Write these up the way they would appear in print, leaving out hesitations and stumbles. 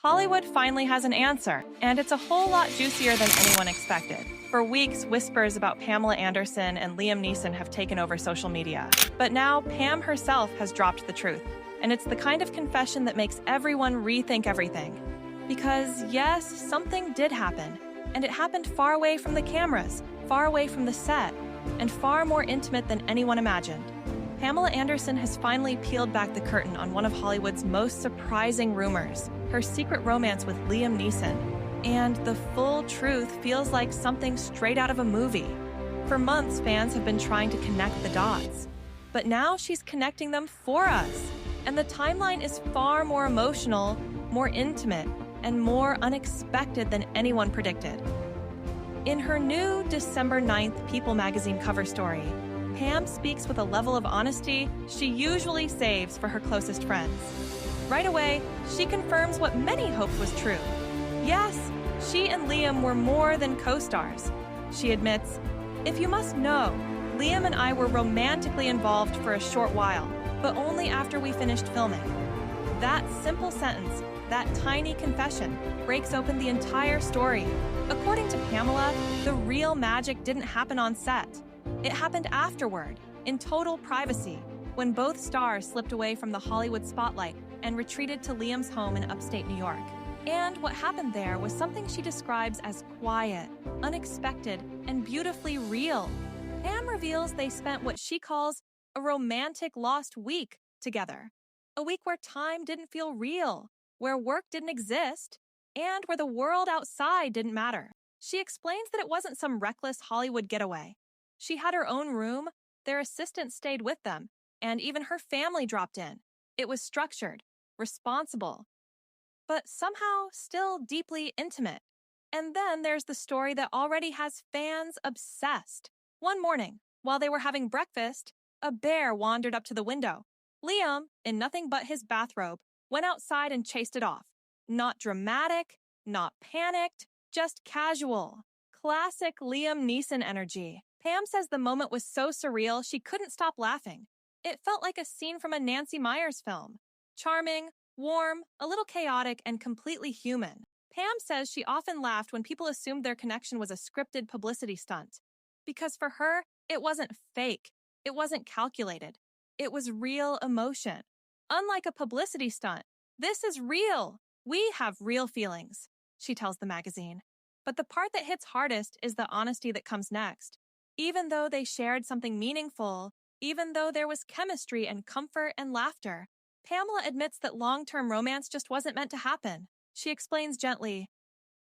Hollywood finally has an answer, and it's a whole lot juicier than anyone expected. For weeks, whispers about Pamela Anderson and Liam Neeson have taken over social media. But now, Pam herself has dropped the truth. And it's the kind of confession that makes everyone rethink everything. Because yes, something did happen. And it happened far away from the cameras, far away from the set, and far more intimate than anyone imagined. Pamela Anderson has finally peeled back the curtain on one of Hollywood's most surprising rumors, her secret romance with Liam Neeson. And the full truth feels like something straight out of a movie. For months, fans have been trying to connect the dots. But now she's connecting them for us. And the timeline is far more emotional, more intimate, and more unexpected than anyone predicted. In her new December 9th People magazine cover story, Pam speaks with a level of honesty she usually saves for her closest friends. Right away, she confirms what many hoped was true. Yes, she and Liam were more than co-stars. She admits, "If you must know, Liam and I were romantically involved for a short while, but only after we finished filming." That simple sentence, that tiny confession, breaks open the entire story. According to Pamela, the real magic didn't happen on set. It happened afterward, in total privacy, when both stars slipped away from the Hollywood spotlight and retreated to Liam's home in upstate New York. And what happened there was something she describes as quiet, unexpected, and beautifully real. Pam reveals they spent what she calls a romantic lost week together. A week where time didn't feel real, where work didn't exist, and where the world outside didn't matter. She explains that it wasn't some reckless Hollywood getaway. She had her own room, their assistant stayed with them, and even her family dropped in. It was structured, responsible, but somehow still deeply intimate. And then there's the story that already has fans obsessed. One morning, while they were having breakfast, a bear wandered up to the window. Liam, in nothing but his bathrobe, went outside and chased it off. Not dramatic, not panicked, just casual. Classic Liam Neeson energy. Pam says the moment was so surreal she couldn't stop laughing. It felt like a scene from a Nancy Meyers film. Charming, warm, a little chaotic, and completely human. Pam says she often laughed when people assumed their connection was a scripted publicity stunt. Because for her, it wasn't fake. It wasn't calculated. It was real emotion. Unlike a publicity stunt, this is real. We have real feelings, she tells the magazine. But the part that hits hardest is the honesty that comes next. Even though they shared something meaningful, even though there was chemistry and comfort and laughter, Pamela admits that long-term romance just wasn't meant to happen. She explains gently,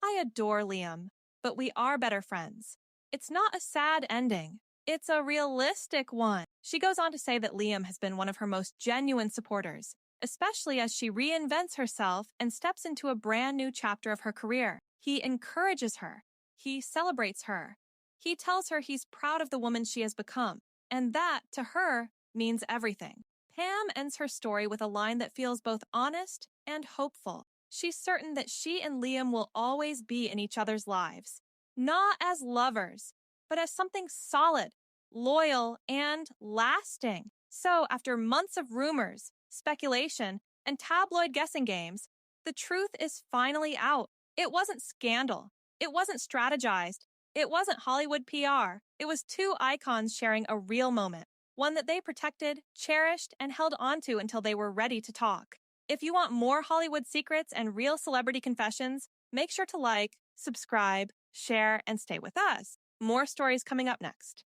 "I adore Liam, but we are better friends. It's not a sad ending. It's a realistic one." She goes on to say that Liam has been one of her most genuine supporters, especially as she reinvents herself and steps into a brand new chapter of her career. He encourages her. He celebrates her. He tells her he's proud of the woman she has become, and that, to her, means everything. Pam ends her story with a line that feels both honest and hopeful. She's certain that she and Liam will always be in each other's lives. Not as lovers, but as something solid, loyal, and lasting. So, after months of rumors, speculation, and tabloid guessing games, the truth is finally out. It wasn't scandal. It wasn't strategized. It wasn't Hollywood PR. It was two icons sharing a real moment, one that they protected, cherished, and held onto until they were ready to talk. If you want more Hollywood secrets and real celebrity confessions, make sure to like, subscribe, share, and stay with us. More stories coming up next.